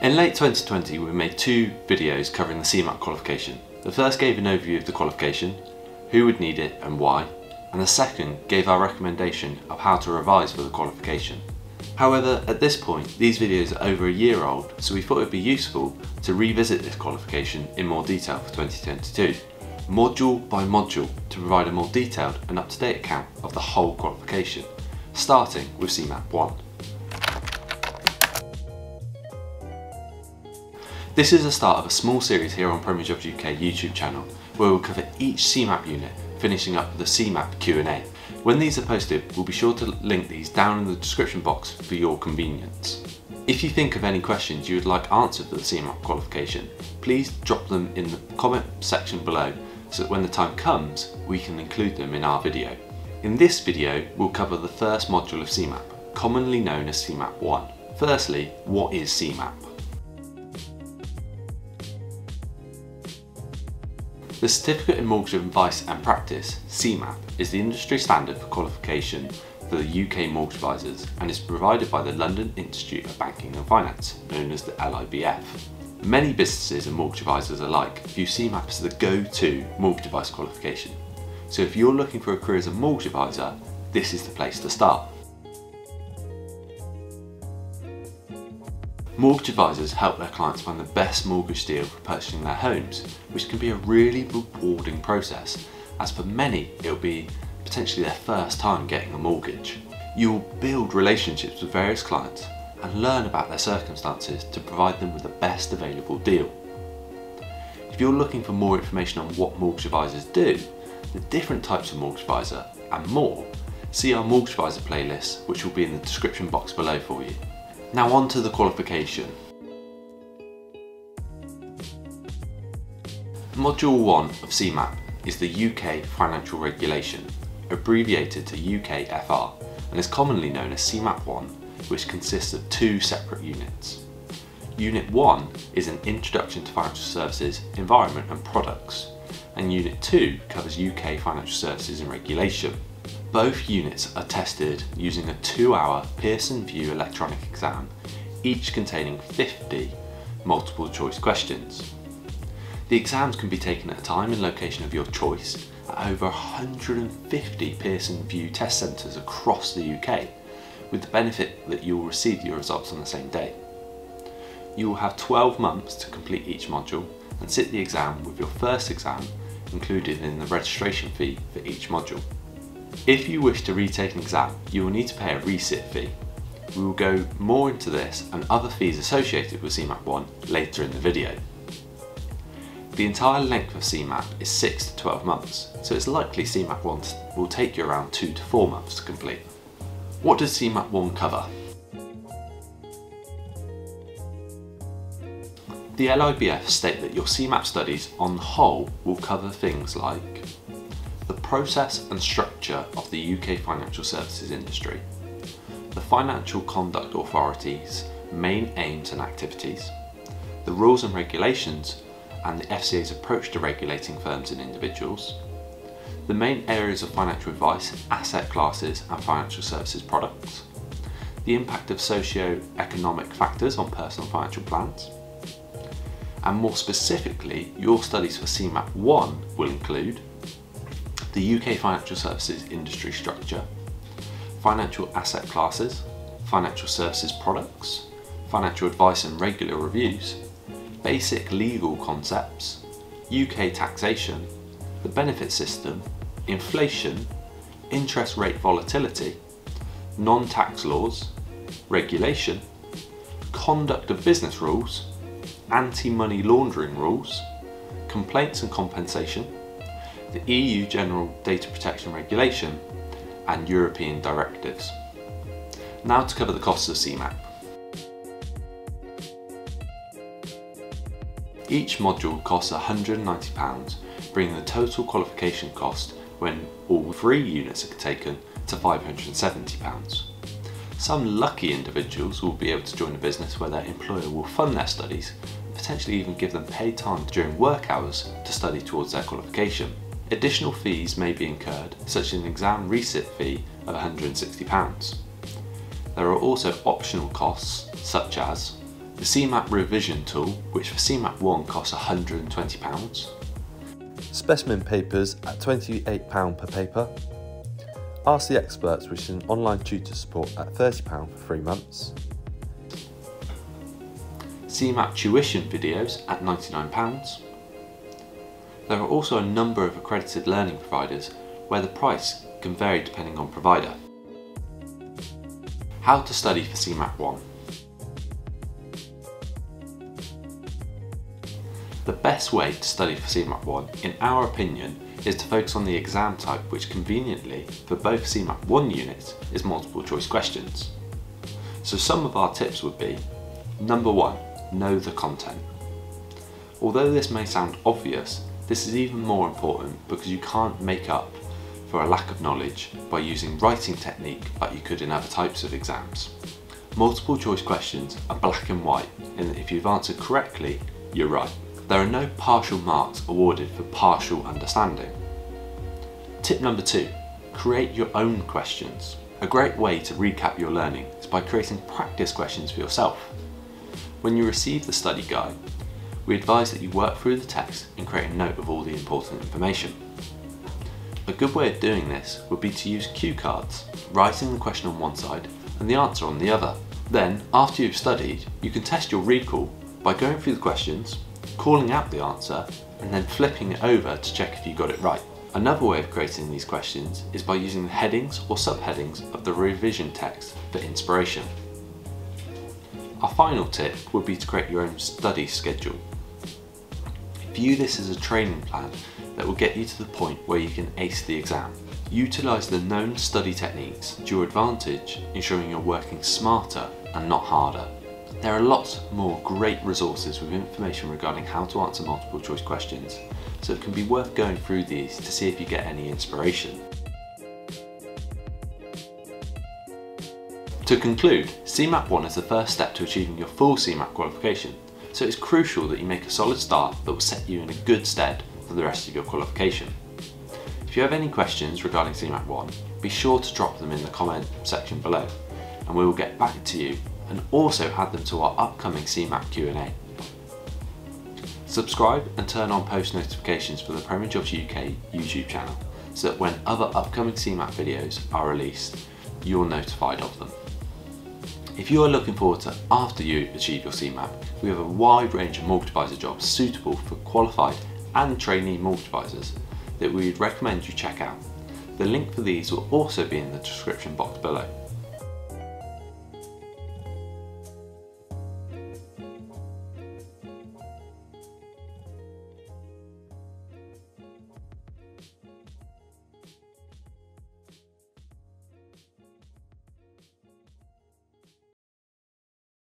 In late 2020 we made two videos covering the CeMAP qualification. The first gave an overview of the qualification, who would need it and why, and the second gave our recommendation of how to revise for the qualification. However, at this point these videos are over a year old, so we thought it would be useful to revisit this qualification in more detail for 2022, module by module, to provide a more detailed and up-to-date account of the whole qualification, starting with CeMAP 1. This is the start of a small series here on Premier Jobs UK YouTube channel, where we'll cover each CeMAP unit, finishing up with the CeMAP Q&A. When these are posted, we'll be sure to link these down in the description box for your convenience. If you think of any questions you would like answered for the CeMAP qualification, please drop them in the comment section below so that when the time comes, we can include them in our video. In this video, we'll cover the first module of CeMAP, commonly known as CeMAP 1. Firstly, what is CeMAP? The Certificate in Mortgage Advice and Practice, CeMAP, is the industry standard for qualification for the UK mortgage advisors and is provided by the London Institute of Banking and Finance, known as the LIBF. Many businesses and mortgage advisors alike view CeMAP as the go-to mortgage advice qualification. So if you're looking for a career as a mortgage advisor, this is the place to start. Mortgage advisors help their clients find the best mortgage deal for purchasing their homes, which can be a really rewarding process, as for many it'll be potentially their first time getting a mortgage. You'll build relationships with various clients and learn about their circumstances to provide them with the best available deal. If you're looking for more information on what mortgage advisors do, the different types of mortgage advisor and more, see our mortgage advisor playlist, which will be in the description box below for you. Now on to the qualification. Module 1 of CeMAP is the UK Financial Regulation, abbreviated to UKFR, and is commonly known as CeMAP 1, which consists of two separate units. Unit 1 is an Introduction to Financial Services, Environment and Products, and Unit 2 covers UK Financial Services and Regulation. Both units are tested using a 2-hour Pearson VUE electronic exam, each containing 50 multiple choice questions. The exams can be taken at a time and location of your choice at over 150 Pearson VUE test centres across the UK, with the benefit that you will receive your results on the same day. You will have 12 months to complete each module and sit the exam, with your first exam included in the registration fee for each module. If you wish to retake an exam, you will need to pay a resit fee. We will go more into this and other fees associated with CeMAP 1 later in the video. The entire length of CeMAP is 6 to 12 months, so it's likely CeMAP 1 will take you around 2 to 4 months to complete. What does CeMAP 1 cover? The LIBF state that your CeMAP studies on the whole will cover things like the process and structure of the UK financial services industry, the Financial Conduct Authority's main aims and activities, the rules and regulations and the FCA's approach to regulating firms and individuals, the main areas of financial advice, asset classes and financial services products, the impact of socio-economic factors on personal financial plans, and more specifically, your studies for CeMAP 1 will include the UK financial services industry structure, financial asset classes, financial services products, financial advice and regular reviews, basic legal concepts, UK taxation, the benefit system, inflation, interest rate volatility, non-tax laws, regulation, conduct of business rules, anti-money laundering rules, complaints and compensation, the EU General Data Protection Regulation and European directives. Now to cover the costs of CeMAP. Each module costs £190, bringing the total qualification cost when all 3 units are taken to £570. Some lucky individuals will be able to join a business where their employer will fund their studies and potentially even give them paid time during work hours to study towards their qualification. Additional fees may be incurred, such as an exam resit fee of £160. There are also optional costs, such as the CeMAP revision tool, which for CeMAP 1 costs £120, Specimen papers at £28 per paper, Ask the Experts, which is an online tutor support at £30 for 3 months, CeMAP tuition videos at £99. There are also a number of accredited learning providers where the price can vary depending on provider. How to study for CeMAP 1. The best way to study for CeMAP 1, in our opinion, is to focus on the exam type, which conveniently, for both CeMAP 1 units, is multiple choice questions. So some of our tips would be: number 1, know the content. Although this may sound obvious, this is even more important because you can't make up for a lack of knowledge by using writing technique like you could in other types of exams. Multiple choice questions are black and white, in that if you've answered correctly, you're right. There are no partial marks awarded for partial understanding. Tip number 2, create your own questions. A great way to recap your learning is by creating practice questions for yourself. When you receive the study guide, we advise that you work through the text and create a note of all the important information. A good way of doing this would be to use cue cards, writing the question on one side and the answer on the other. Then, after you've studied, you can test your recall by going through the questions, calling out the answer, and then flipping it over to check if you got it right. Another way of creating these questions is by using the headings or subheadings of the revision text for inspiration. Our final tip would be to create your own study schedule. View this as a training plan that will get you to the point where you can ace the exam. Utilise the known study techniques to your advantage, ensuring you're working smarter and not harder. There are lots more great resources with information regarding how to answer multiple choice questions, so it can be worth going through these to see if you get any inspiration. To conclude, CeMAP 1 is the first step to achieving your full CeMAP qualification, so it's crucial that you make a solid start that will set you in a good stead for the rest of your qualification. If you have any questions regarding CeMAP 1, be sure to drop them in the comment section below, and we will get back to you and also add them to our upcoming CeMAP Q&A. Subscribe and turn on post notifications for the Premier Jobs UK YouTube channel, so that when other upcoming CeMAP videos are released, you're notified of them. If you are looking forward to after you achieve your CeMAP, we have a wide range of multi-advisor jobs suitable for qualified and trainee multi-advisors that we would recommend you check out. The link for these will also be in the description box below.